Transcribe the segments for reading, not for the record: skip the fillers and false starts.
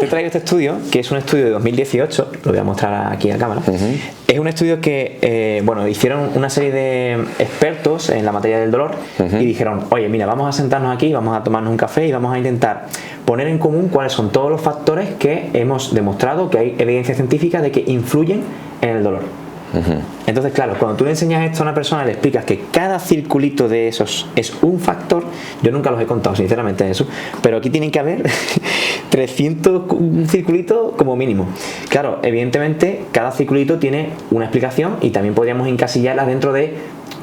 te he traído este estudio, que es un estudio de 2018, lo voy a mostrar aquí a cámara. Es un estudio que, bueno, hicieron una serie de expertos en la materia del dolor y dijeron, oye, mira, vamos a sentarnos aquí, vamos a tomarnos un café y vamos a intentar poner en común cuáles son todos los factores que hemos demostrado que hay evidencia científica de que influyen en el dolor. Entonces, claro, cuando tú le enseñas esto a una persona, le explicas que cada circulito de esos es un factor. Yo nunca los he contado, sinceramente, eso, pero aquí tienen que haber 300 circulitos como mínimo. Claro, evidentemente, cada circulito tiene una explicación y también podríamos encasillarla dentro de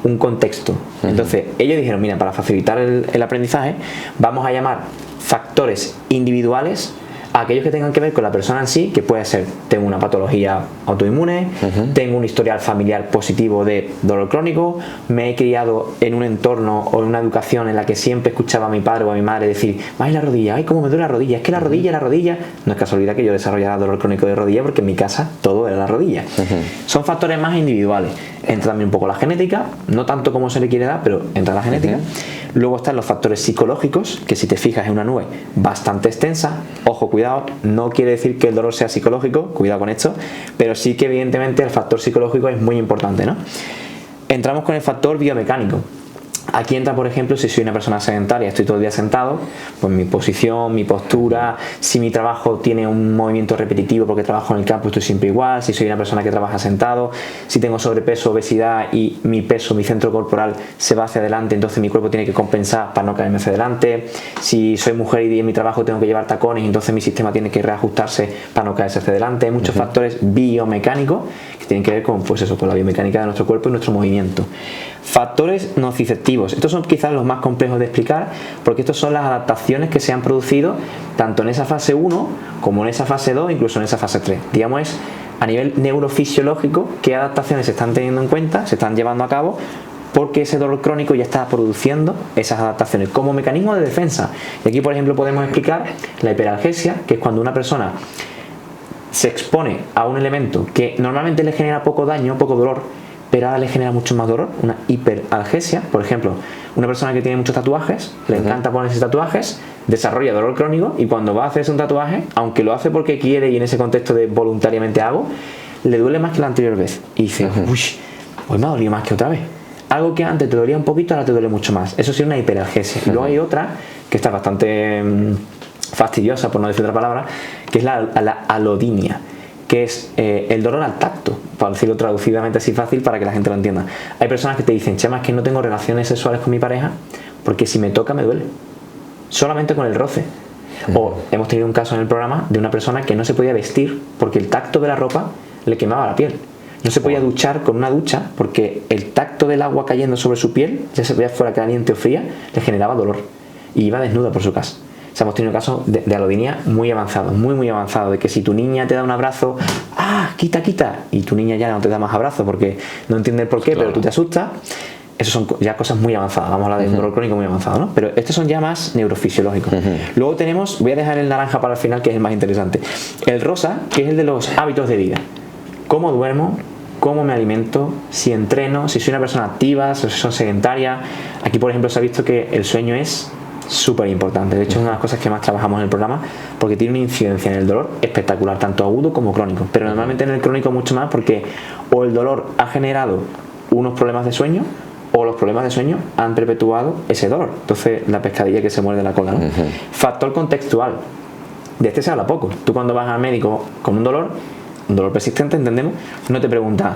un contexto. Entonces, ellos dijeron, mira, para facilitar el aprendizaje, vamos a llamar factores individuales a aquellos que tengan que ver con la persona en sí, que puede ser, tengo una patología autoinmune, tengo un historial familiar positivo de dolor crónico, me he criado en un entorno o en una educación en la que siempre escuchaba a mi padre o a mi madre decir, ay, la rodilla, ay, cómo me duele la rodilla, es que la rodilla, no es casualidad que yo desarrollara dolor crónico de rodilla porque en mi casa todo era la rodilla. Son factores más individuales. Entra también un poco la genética, no tanto como se le quiere dar, pero entra la genética. Luego están los factores psicológicos, que si te fijas es una nube bastante extensa. Ojo, cuidado, no quiere decir que el dolor sea psicológico, cuidado con esto, pero sí que evidentemente el factor psicológico es muy importante, ¿no? Entramos con el factor biomecánico. Aquí entra, por ejemplo, si soy una persona sedentaria, estoy todo el día sentado, pues mi posición, mi postura, si mi trabajo tiene un movimiento repetitivo porque trabajo en el campo, estoy siempre igual, si soy una persona que trabaja sentado, si tengo sobrepeso, obesidad y mi peso, mi centro corporal se va hacia adelante, entonces mi cuerpo tiene que compensar para no caerme hacia adelante, si soy mujer y en mi trabajo tengo que llevar tacones, entonces mi sistema tiene que reajustarse para no caerse hacia adelante. Hay muchos factores biomecánicos que tienen que ver con, pues eso, con la biomecánica de nuestro cuerpo y nuestro movimiento. Factores nociceptivos. Estos son quizás los más complejos de explicar porque estos son las adaptaciones que se han producido tanto en esa fase 1 como en esa fase 2, incluso en esa fase 3. Digamos, es a nivel neurofisiológico qué adaptaciones se están teniendo en cuenta, se están llevando a cabo porque ese dolor crónico ya está produciendo esas adaptaciones como mecanismo de defensa. Y aquí, por ejemplo, podemos explicar la hiperalgesia, que es cuando una persona se expone a un elemento que normalmente le genera poco daño, poco dolor, pero ahora le genera mucho más dolor, una hiperalgesia. Por ejemplo, una persona que tiene muchos tatuajes, le encanta ponerse tatuajes, desarrolla dolor crónico y cuando va a hacerse un tatuaje, aunque lo hace porque quiere y en ese contexto de voluntariamente hago, le duele más que la anterior vez y dice, uy, hoy me ha dolido más que otra vez. Algo que antes te dolía un poquito, ahora te duele mucho más. Eso sí es una hiperalgesia. Y luego hay otra que está bastante fastidiosa, por no decir otra palabra, que es la alodinia, que es el dolor al tacto, para decirlo traducidamente así fácil para que la gente lo entienda. Hay personas que te dicen, Chema, es que no tengo relaciones sexuales con mi pareja porque si me toca me duele, solamente con el roce. O hemos tenido un caso en el programa de una persona que no se podía vestir porque el tacto de la ropa le quemaba la piel. No se podía duchar con una ducha porque el tacto del agua cayendo sobre su piel, ya se veía fuera caliente o fría, le generaba dolor y iba desnuda por su casa. O sea, hemos tenido casos de alodinia muy avanzados, muy avanzados, de que si tu niña te da un abrazo, ¡ah, quita! Y tu niña ya no te da más abrazo porque no entiende el por qué, pero tú te asustas. Esas son ya cosas muy avanzadas, vamos a hablar de un dolor crónico muy avanzado, ¿no? Pero estos son ya más neurofisiológicos. Luego tenemos, voy a dejar el naranja para el final, que es el más interesante. El rosa, que es el de los hábitos de vida. ¿Cómo duermo? ¿Cómo me alimento? Si entreno, si soy una persona activa, si soy sedentaria. Aquí, por ejemplo, se ha visto que el sueño es súper importante. De hecho, es una de las cosas que más trabajamos en el programa porque tiene una incidencia en el dolor espectacular, tanto agudo como crónico. Pero normalmente en el crónico mucho más porque o el dolor ha generado unos problemas de sueño o los problemas de sueño han perpetuado ese dolor. Entonces, la pescadilla que se muerde la cola, ¿no? Factor contextual. De este se habla poco. Tú cuando vas al médico con un dolor persistente, entendemos, no te pregunta,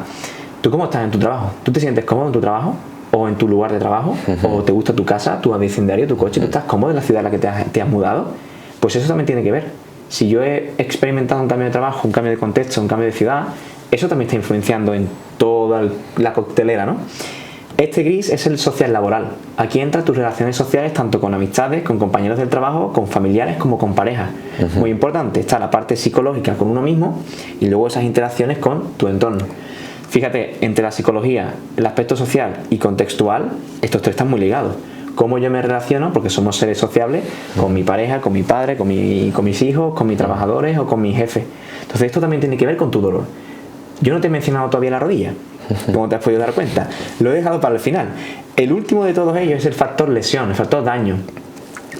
¿tú cómo estás en tu trabajo? ¿Tú te sientes cómodo en tu trabajo? ¿O en tu lugar de trabajo? ¿O te gusta tu casa, tu vecindario, tu coche? ¿Tú estás cómodo en la ciudad en la que te has mudado? Pues eso también tiene que ver. Si yo he experimentado un cambio de trabajo, un cambio de contexto, un cambio de ciudad, eso también está influenciando en toda la coctelera, ¿no? Este gris es el social laboral. Aquí entran tus relaciones sociales tanto con amistades, con compañeros del trabajo, con familiares como con parejas. Muy importante, está la parte psicológica con uno mismo y luego esas interacciones con tu entorno. Fíjate, entre la psicología, el aspecto social y contextual, estos tres están muy ligados. Cómo yo me relaciono, porque somos seres sociables, con mi pareja, con mi padre, con mis hijos, con mis trabajadores o con mi jefe. Entonces esto también tiene que ver con tu dolor. Yo no te he mencionado todavía la rodilla, como te has podido dar cuenta. Lo he dejado para el final. El último de todos ellos es el factor lesión, el factor daño.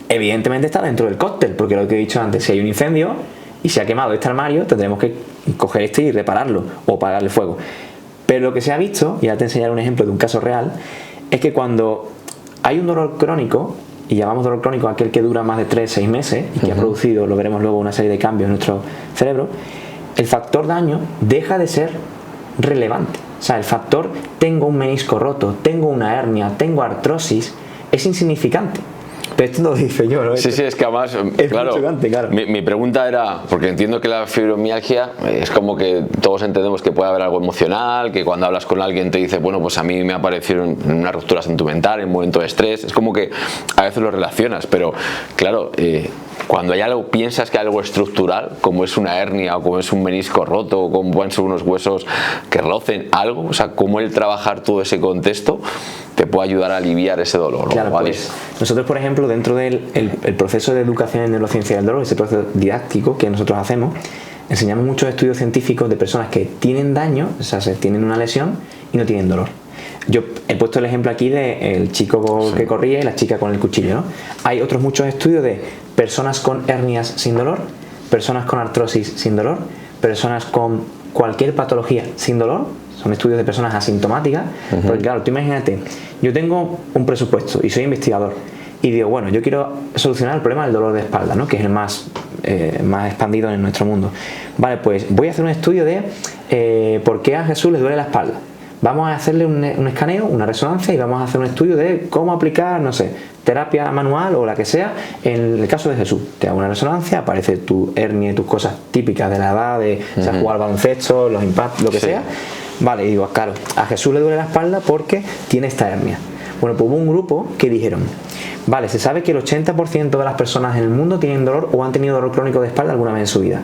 Evidentemente está dentro del cóctel, porque lo que he dicho antes, si hay un incendio y se ha quemado este armario, tendremos que coger este y repararlo o apagarle fuego. Pero lo que se ha visto, y ahora te enseñaré un ejemplo de un caso real, es que cuando hay un dolor crónico, y llamamos dolor crónico a aquel que dura más de 3-6 meses y que ha producido, lo veremos luego, una serie de cambios en nuestro cerebro, el factor daño deja de ser relevante. O sea, el factor tengo un menisco roto, tengo una hernia, tengo artrosis, es insignificante. Pero esto no lo dice yo, ¿no? Sí, es que además, es claro, chocante, claro. Mi pregunta era, porque entiendo que la fibromialgia es como que todos entendemos que puede haber algo emocional, que cuando hablas con alguien te dice, bueno, pues a mí me ha aparecido una ruptura sentimental en un momento de estrés, es como que a veces lo relacionas, pero claro, cuando hay algo, piensas que algo estructural, como es una hernia o como es un menisco roto o como pueden ser unos huesos que rocen algo, o sea, cómo el trabajar todo ese contexto te puede ayudar a aliviar ese dolor. Claro, pues, nosotros, por ejemplo, dentro del el proceso de educación en neurociencia del dolor, ese proceso didáctico que nosotros hacemos, enseñamos muchos estudios científicos de personas que tienen daño, o sea, tienen una lesión y no tienen dolor. Yo he puesto el ejemplo aquí del chico que corría y la chica con el cuchillo, ¿no? Hay otros muchos estudios de personas con hernias sin dolor, personas con artrosis sin dolor, personas con cualquier patología sin dolor. Son estudios de personas asintomáticas, porque claro, tú imagínate, yo tengo un presupuesto y soy investigador y digo, bueno, yo quiero solucionar el problema del dolor de espalda, ¿no? Que es el más expandido en nuestro mundo. Vale, pues voy a hacer un estudio de por qué a Jesús le duele la espalda. Vamos a hacerle un escaneo, una resonancia y vamos a hacer un estudio de cómo aplicar, no sé, terapia manual o la que sea en el caso de Jesús. Te hago una resonancia, aparece tu hernia y tus cosas típicas de la edad, de o sea, jugar baloncesto, los impactos, lo que sea. Vale, y digo, claro, a Jesús le duele la espalda porque tiene esta hernia. Bueno, pues hubo un grupo que dijeron, vale, se sabe que el 80% de las personas en el mundo tienen dolor o han tenido dolor crónico de espalda alguna vez en su vida.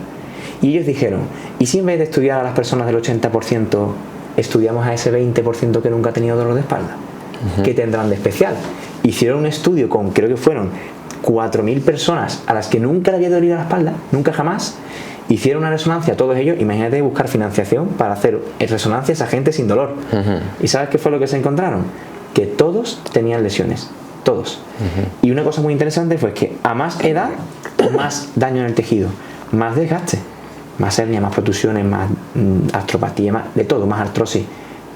Y ellos dijeron, ¿y si en vez de estudiar a las personas del 80%, estudiamos a ese 20% que nunca ha tenido dolor de espalda? ¿Qué tendrán de especial? Hicieron un estudio con, creo que fueron 4.000 personas a las que nunca le había dolido la espalda, nunca jamás. Hicieron una resonancia a todos ellos. Imagínate buscar financiación para hacer resonancias a gente sin dolor. ¿Y sabes qué fue lo que se encontraron? Que todos tenían lesiones, todos. Y una cosa muy interesante fue que a más edad, más daño en el tejido, más desgaste, más hernia, más protusiones, más artropatía, más de todo, más artrosis,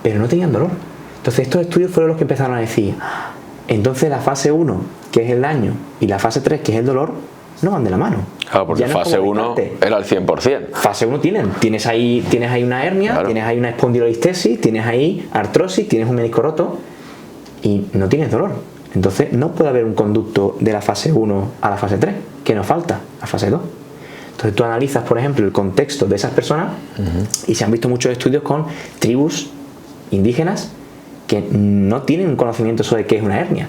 pero no tenían dolor. Entonces estos estudios fueron los que empezaron a decir, entonces la fase 1, que es el daño, y la fase 3, que es el dolor, no van de la mano. Claro, porque fase 1 era al 100%. Fase 1 tienes ahí una hernia, claro. Tienes ahí una espondilolistesis, tienes ahí artrosis, tienes un menisco roto y no tienes dolor. Entonces no puede haber un conducto de la fase 1 a la fase 3, que nos falta, la fase 2. Entonces tú analizas, por ejemplo, el contexto de esas personas y se han visto muchos estudios con tribus indígenas que no tienen un conocimiento sobre qué es una hernia.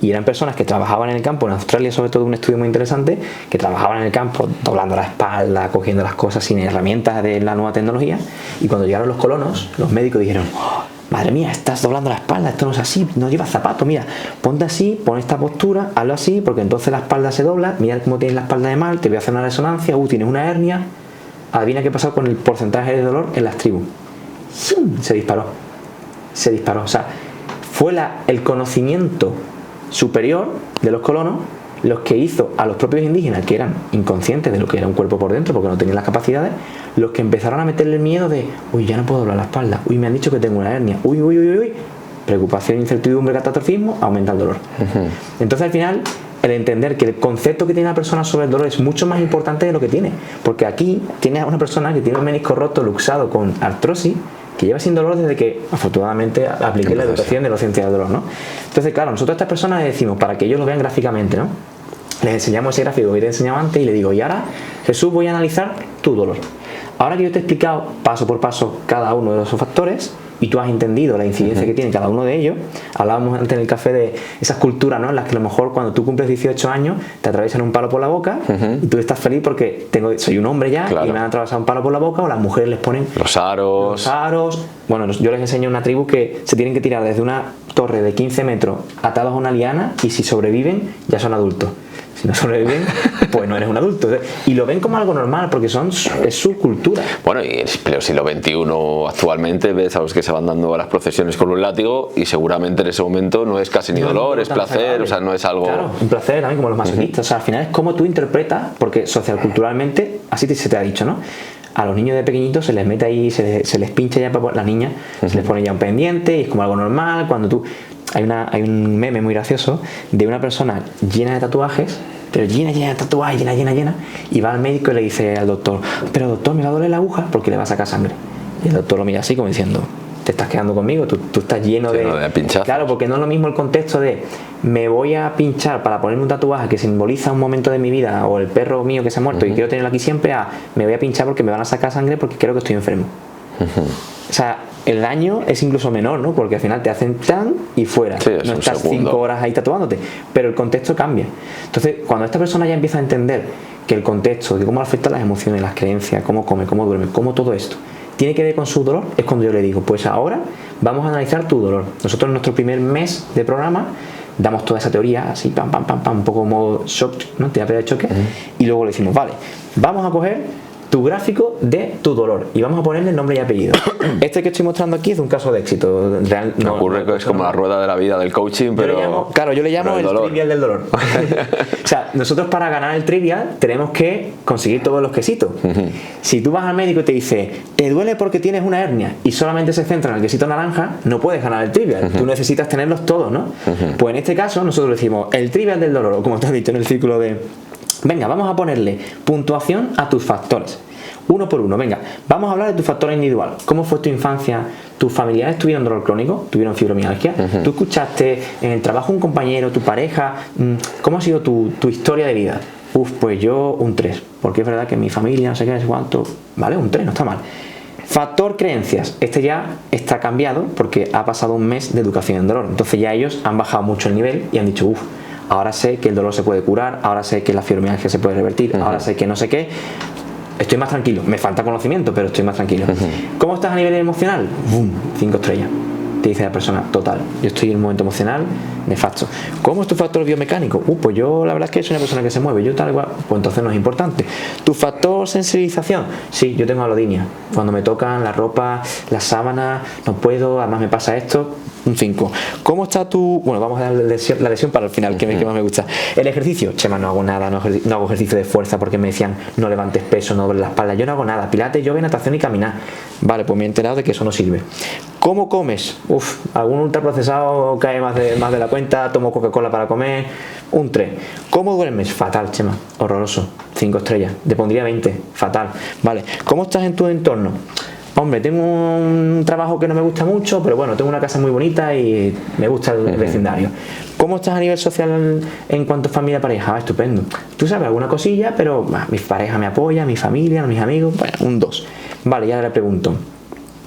Y eran personas que trabajaban en el campo, en Australia sobre todo un estudio muy interesante, que trabajaban en el campo doblando la espalda, cogiendo las cosas sin herramientas de la nueva tecnología, y cuando llegaron los colonos, los médicos dijeron, oh, madre mía, estás doblando la espalda, esto no es así, no llevas zapatos, mira, ponte así, pon esta postura, hazlo así, porque entonces la espalda se dobla, mira cómo tienes la espalda de mal, te voy a hacer una resonancia, tienes una hernia. Adivina qué pasó con el porcentaje de dolor en las tribus. Se disparó, o sea, fue el conocimiento superior de los colonos los que hizo a los propios indígenas, que eran inconscientes de lo que era un cuerpo por dentro porque no tenían las capacidades, los que empezaron a meterle el miedo de, uy, ya no puedo doblar la espalda, uy, me han dicho que tengo una hernia, uy, preocupación, incertidumbre, catastrofismo, aumenta el dolor. Entonces al final el entender que el concepto que tiene la persona sobre el dolor es mucho más importante de lo que tiene, porque aquí tienes a una persona que tiene un menisco roto luxado con artrosis, que lleva sin dolor desde que afortunadamente apliqué la educación de la ciencia del dolor, ¿no? Entonces, claro, nosotros a estas personas les decimos, para que ellos lo vean gráficamente, ¿no? Les enseñamos ese gráfico que te he enseñado antes y le digo, y ahora, Jesús, voy a analizar tu dolor. Ahora que yo te he explicado paso por paso cada uno de esos factores y tú has entendido la incidencia que tiene cada uno de ellos, hablábamos antes en el café de esas culturas, ¿no? En las que a lo mejor cuando tú cumples 18 años te atraviesan un palo por la boca y tú estás feliz porque soy un hombre ya, claro, y me han atravesado un palo por la boca, o las mujeres les ponen los aros. Bueno, yo les enseño una tribu que se tienen que tirar desde una torre de 15 metros atados a una liana y si sobreviven ya son adultos. Si no sobreviven, pues no eres un adulto. Y lo ven como algo normal porque es su cultura. Bueno, y en el siglo XXI actualmente ves a los que se van dando a las procesiones con un látigo y seguramente en ese momento no es casi ni dolor, es placer, o sea, no es algo... Claro, un placer también como los masoquistas. O sea, al final es como tú interpretas, porque socioculturalmente así se te ha dicho, ¿no? A los niños de pequeñitos se les mete ahí, se les pincha ya para las niñas, se les pone ya un pendiente y es como algo normal. Cuando tú... Hay un meme muy gracioso de una persona llena de tatuajes, pero llena de tatuajes, llena, y va al médico y le dice al doctor, pero doctor, me va a doler la aguja porque le va a sacar sangre. Y el doctor lo mira así como diciendo, te estás quedando conmigo, tú estás lleno de pinchazos. Claro, porque no es lo mismo el contexto de me voy a pinchar para ponerme un tatuaje que simboliza un momento de mi vida o el perro mío que se ha muerto y quiero tenerlo aquí siempre, a me voy a pinchar porque me van a sacar sangre porque creo que estoy enfermo. O sea, el daño es incluso menor, ¿no? Porque al final te hacen tan y fuera. Sí, no estás 5 horas ahí tatuándote, pero el contexto cambia. Entonces, cuando esta persona ya empieza a entender que el contexto, de cómo afecta las emociones, las creencias, cómo come, cómo duerme, cómo todo esto tiene que ver con su dolor, es cuando yo le digo, pues ahora vamos a analizar tu dolor. Nosotros en nuestro primer mes de programa damos toda esa teoría, así, pam, un poco modo shock, ¿no? Terapia de choque, y luego le decimos, vale, vamos a coger tu gráfico de tu dolor y vamos a ponerle nombre y apellido. Este que estoy mostrando aquí es un caso de éxito real. Me ocurre que es como la rueda de la vida del coaching, pero yo le llamo el trivial del dolor. O sea, nosotros para ganar el trivial tenemos que conseguir todos los quesitos. Si tú vas al médico y te dice, te duele porque tienes una hernia y solamente se centra en el quesito naranja, no puedes ganar el trivial. Tú necesitas tenerlos todos, ¿no? Pues en este caso nosotros le decimos el trivial del dolor, o como te has dicho en el círculo de... Venga, vamos a ponerle puntuación a tus factores. Uno por uno, venga, vamos a hablar de tu factor individual. ¿Cómo fue tu infancia? ¿Tus familiares tuvieron dolor crónico? ¿Tuvieron fibromialgia? ¿Tú escuchaste en el trabajo un compañero, tu pareja? ¿Cómo ha sido tu historia de vida? Pues yo un 3, porque es verdad que mi familia, no sé qué, no sé cuánto. Vale, un 3, no está mal. Factor creencias, este ya está cambiado porque ha pasado un mes de educación en dolor. Entonces ya ellos han bajado mucho el nivel y han dicho, ahora sé que el dolor se puede curar, ahora sé que la fibromialgia se puede revertir, ahora sé que no sé qué. Estoy más tranquilo, me falta conocimiento, pero estoy más tranquilo. ¿Cómo estás a nivel emocional? 5 estrellas. Te dice la persona, total, yo estoy en un momento emocional nefasto. ¿Cómo es tu factor biomecánico? Pues yo la verdad es que soy una persona que se mueve, yo tal igual, pues entonces no es importante. ¿Tu factor sensibilización? Sí, yo tengo alodinia. Cuando me tocan la ropa, las sábanas, no puedo, además me pasa esto, un 5. ¿Cómo está tu...? Bueno, vamos a dar la lesión para el final, que más me gusta. El ejercicio, Chema, no hago nada, no hago ejercicio de fuerza porque me decían, no levantes peso, no dobles la espalda, yo no hago nada, pilates, yoga, natación y caminar. Vale, pues me he enterado de que eso no sirve. ¿Cómo comes? Algún ultraprocesado cae más de la cuenta, tomo Coca-Cola para comer, un 3. ¿Cómo duermes? Fatal, Chema, horroroso, 5 estrellas, te pondría 20, fatal. Vale, ¿cómo estás en tu entorno? Hombre, tengo un trabajo que no me gusta mucho, pero bueno, tengo una casa muy bonita y me gusta el vecindario. ¿Cómo estás a nivel social en cuanto a familia, pareja? Estupendo. Tú sabes alguna cosilla, pero mi pareja me apoya, mi familia, mis amigos, bueno, un 2. Vale, ya le pregunto,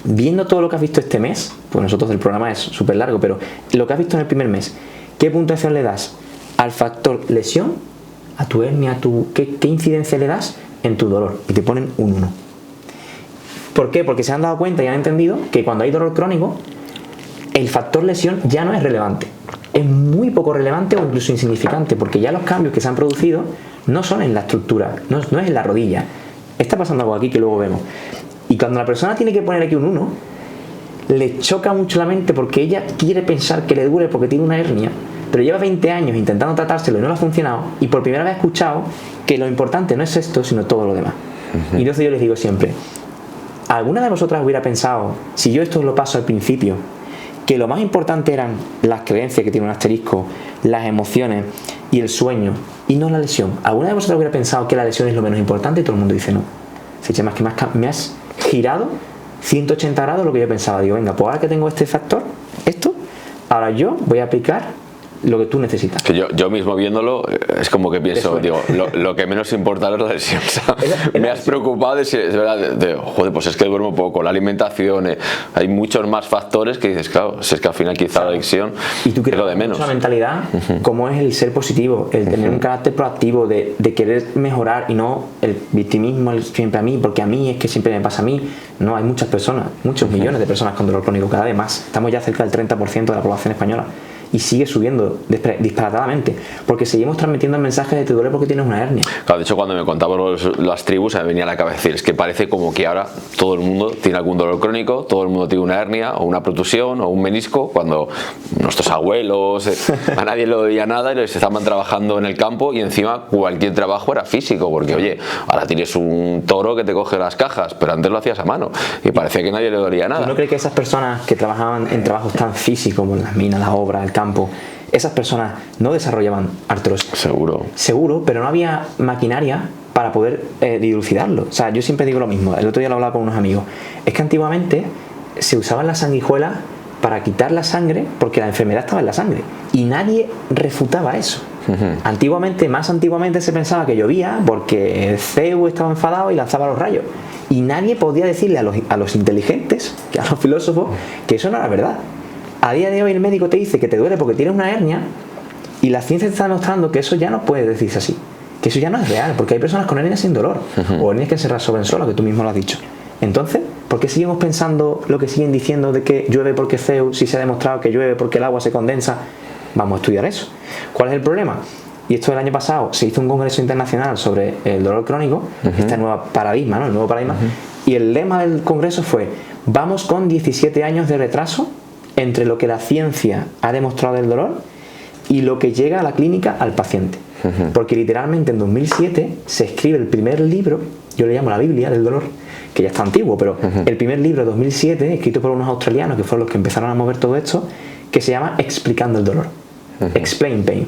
viendo todo lo que has visto este mes, pues nosotros el programa es súper largo, pero lo que has visto en el primer mes, ¿qué puntuación le das al factor lesión, a tu hernia, qué incidencia le das en tu dolor? Y te ponen un 1. ¿Por qué? Porque se han dado cuenta y han entendido que cuando hay dolor crónico, el factor lesión ya no es relevante. Es muy poco relevante o incluso insignificante, porque ya los cambios que se han producido no son en la estructura, no es en la rodilla. Está pasando algo aquí que luego vemos. Y cuando la persona tiene que poner aquí un 1, le choca mucho la mente porque ella quiere pensar que le duele porque tiene una hernia, pero lleva 20 años intentando tratárselo y no le ha funcionado, y por primera vez ha escuchado que lo importante no es esto, sino todo lo demás. Y entonces yo les digo siempre, ¿alguna de vosotras hubiera pensado, si yo esto lo paso al principio, que lo más importante eran las creencias, que tiene un asterisco, las emociones y el sueño, y no la lesión? ¿Alguna de vosotras hubiera pensado que la lesión es lo menos importante? Y todo el mundo dice no. Se echa más que me has girado 180 grados lo que yo pensaba. Digo, venga, pues ahora que tengo este factor, ahora yo voy a aplicar lo que tú necesitas. Que yo mismo viéndolo, es como que pienso, digo, lo que menos importa es la lesión. O sea, me has preocupado de si es verdad, joder, pues es que duermo poco, la alimentación, hay muchos más factores que dices, claro, si es que al final quizá la adicción es lo de menos. Una mentalidad, como es el ser positivo, el tener un carácter proactivo de querer mejorar y no el victimismo, el siempre a mí, porque a mí es que siempre me pasa a mí. No, hay muchas personas, muchos millones de personas con dolor crónico, cada vez más. Estamos ya cerca del 30% de la población española y sigue subiendo disparatadamente, porque seguimos transmitiendo el mensaje de te duele porque tienes una hernia. Claro, de hecho, cuando me contaban las tribus, me venía a la cabeza decir, es que parece como que ahora todo el mundo tiene algún dolor crónico, todo el mundo tiene una hernia o una protusión o un menisco, cuando nuestros abuelos, a nadie le dolía nada y les estaban trabajando en el campo, y encima cualquier trabajo era físico, porque oye, ahora tienes un toro que te coge las cajas, pero antes lo hacías a mano y parecía que nadie le dolía nada. ¿Tú no crees que esas personas que trabajaban en trabajos tan físicos como las minas, las obras, el campo, esas personas no desarrollaban artrosis? Seguro, pero no había maquinaria para poder dilucidarlo. O sea, yo siempre digo lo mismo, el otro día lo hablaba con unos amigos, es que antiguamente se usaban las sanguijuelas para quitar la sangre porque la enfermedad estaba en la sangre y nadie refutaba eso. Más antiguamente se pensaba que llovía porque Zeus estaba enfadado y lanzaba los rayos, y nadie podía decirle a los inteligentes, a los filósofos, que eso no era verdad. A día de hoy el médico te dice que te duele porque tienes una hernia, y la ciencia te está demostrando que eso ya no puede decirse así, que eso ya no es real, porque hay personas con hernias sin dolor, o hernias que se resuelven solas, que tú mismo lo has dicho. Entonces, ¿por qué seguimos pensando lo que siguen diciendo de que llueve porque Zeus, si se ha demostrado que llueve porque el agua se condensa? Vamos a estudiar eso. ¿Cuál es el problema? Y esto el año pasado se hizo un congreso internacional sobre el dolor crónico, este nuevo paradigma, ¿no? El nuevo paradigma, y el lema del congreso fue: vamos con 17 años de retraso entre lo que la ciencia ha demostrado del dolor y lo que llega a la clínica al paciente. Porque literalmente en 2007 se escribe el primer libro, yo le llamo la Biblia del dolor, que ya está antiguo, pero el primer libro de 2007, escrito por unos australianos que fueron los que empezaron a mover todo esto, que se llama Explicando el dolor, Explain Pain.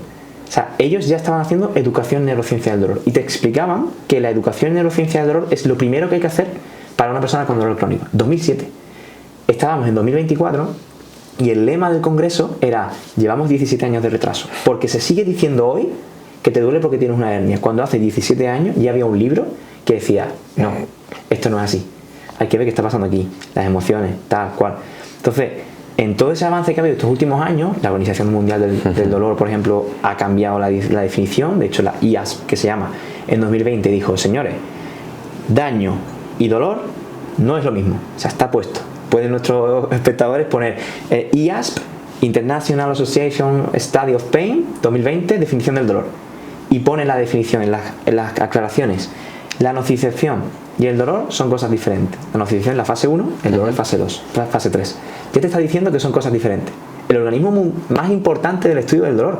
O sea, ellos ya estaban haciendo educación en neurociencia del dolor y te explicaban que la educación en neurociencia del dolor es lo primero que hay que hacer para una persona con dolor crónico. 2007. Estábamos en 2024 y el lema del congreso era: llevamos 17 años de retraso, porque se sigue diciendo hoy que te duele porque tienes una hernia, cuando hace 17 años ya había un libro que decía: no, esto no es así, hay que ver qué está pasando aquí, las emociones, tal cual. Entonces, en todo ese avance que ha habido estos últimos años, la Organización Mundial del Dolor, por ejemplo, ha cambiado la definición. De hecho, la IASP, que se llama, en 2020 dijo: señores, daño y dolor no es lo mismo, o sea, está puesto. Pueden nuestros espectadores poner IASP, International Association Study of Pain 2020, definición del dolor, y pone la definición en las aclaraciones. La nocicepción y el dolor son cosas diferentes. La nocicepción es la fase 1, el dolor es fase 2, fase 3. Ya te está diciendo que son cosas diferentes. El organismo más importante del estudio del dolor.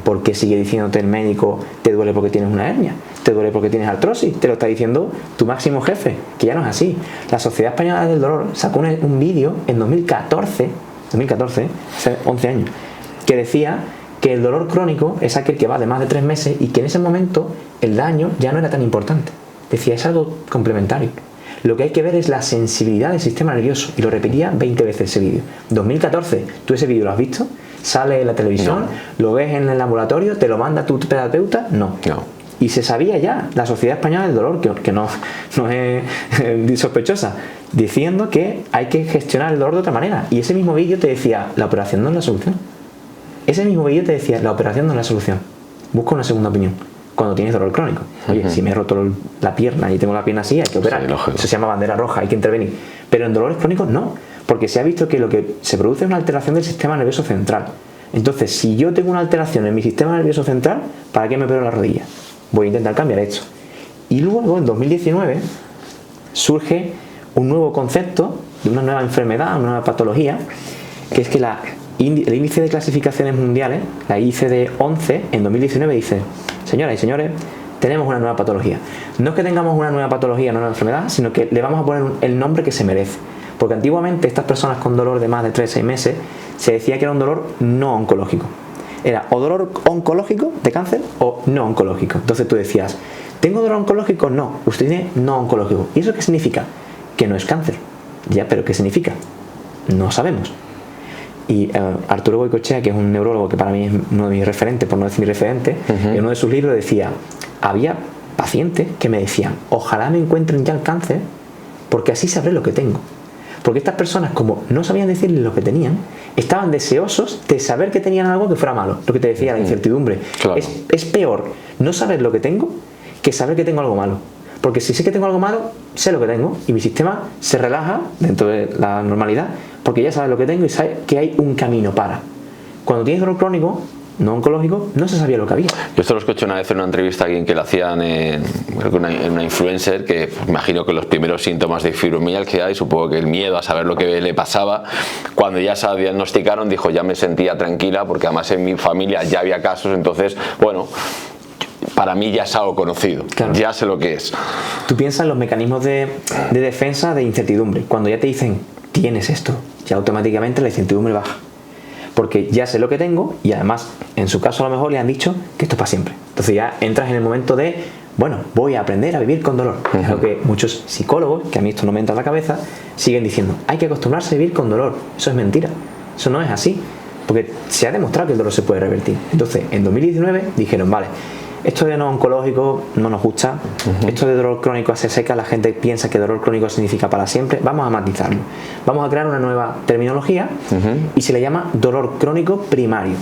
¿Por qué sigue diciéndote el médico te duele porque tienes una hernia? ¿Te duele porque tienes artrosis? Te lo está diciendo tu máximo jefe, que ya no es así. La Sociedad Española del Dolor sacó un vídeo en 2014, hace 11 años, que decía que el dolor crónico es aquel que va de más de 3 meses y que en ese momento el daño ya no era tan importante. Decía, es algo complementario. Lo que hay que ver es la sensibilidad del sistema nervioso. Y lo repetía 20 veces ese vídeo. 2014, ¿tú ese vídeo lo has visto? ¿Sale en la televisión? No. ¿Lo ves en el ambulatorio? ¿Te lo manda tu terapeuta? No. Y se sabía ya, la Sociedad Española del Dolor, que no es sospechosa, diciendo que hay que gestionar el dolor de otra manera. Y ese mismo vídeo te decía, la operación no es la solución. Ese mismo vídeo te decía, la operación no es la solución. Busca una segunda opinión. Cuando tienes dolor crónico, oye, si me he roto la pierna y tengo la pierna así, hay que operar. Sí, eso se llama bandera roja, hay que intervenir. Pero en dolores crónicos no, porque se ha visto que lo que se produce es una alteración del sistema nervioso central. Entonces, si yo tengo una alteración en mi sistema nervioso central, ¿para qué me opero la rodilla? Voy a intentar cambiar esto. Y luego, en 2019, surge un nuevo concepto de una nueva enfermedad, una nueva patología, que es que el índice de clasificaciones mundiales, la ICD-11, en 2019 dice: señoras y señores, tenemos una nueva patología. No es que tengamos una nueva patología, una nueva enfermedad, sino que le vamos a poner el nombre que se merece. Porque antiguamente estas personas con dolor de más de 3-6 meses se decía que era un dolor no oncológico. Era o dolor oncológico de cáncer o no oncológico. Entonces tú decías, ¿tengo dolor oncológico? No, usted tiene no oncológico. ¿Y eso qué significa? Que no es cáncer. Ya, pero ¿qué significa? No sabemos. Y Arturo Goicoechea, que es un neurólogo que para mí es uno de mis referentes, por no decir mi referente, en uno de sus libros decía, había pacientes que me decían, ojalá me encuentren ya el cáncer, porque así sabré lo que tengo. Porque estas personas, como no sabían decirle lo que tenían, estaban deseosos de saber que tenían algo que fuera malo. Lo que te decía, la incertidumbre. Claro. Es peor no saber lo que tengo que saber que tengo algo malo. Porque si sé que tengo algo malo, sé lo que tengo y mi sistema se relaja dentro de la normalidad, porque ya sabe lo que tengo y sabe que hay un camino para. Cuando tienes dolor crónico, no oncológico, no se sabía lo que había. Yo esto lo escuché una vez en una entrevista a alguien que le hacían en una influencer, que pues, imagino que los primeros síntomas de fibromialgia y supongo que el miedo a saber lo que le pasaba, cuando ya se diagnosticaron, dijo, ya me sentía tranquila porque además en mi familia ya había casos, entonces, bueno, para mí ya es algo conocido, claro. Ya sé lo que es. Tú piensas en los mecanismos de defensa de incertidumbre. Cuando ya te dicen, tienes esto, ya automáticamente la incertidumbre baja. Porque ya sé lo que tengo y además, en su caso a lo mejor le han dicho que esto es para siempre. Entonces ya entras en el momento de, bueno, voy a aprender a vivir con dolor. Es lo que muchos psicólogos, que a mí esto no me entra en la cabeza, siguen diciendo, hay que acostumbrarse a vivir con dolor. Eso es mentira, eso no es así. Porque se ha demostrado que el dolor se puede revertir. Entonces, en 2019 dijeron, vale, esto de no oncológico no nos gusta, esto de dolor crónico a seca, la gente piensa que dolor crónico significa para siempre, vamos a matizarlo. Vamos a crear una nueva terminología y se le llama dolor crónico primario.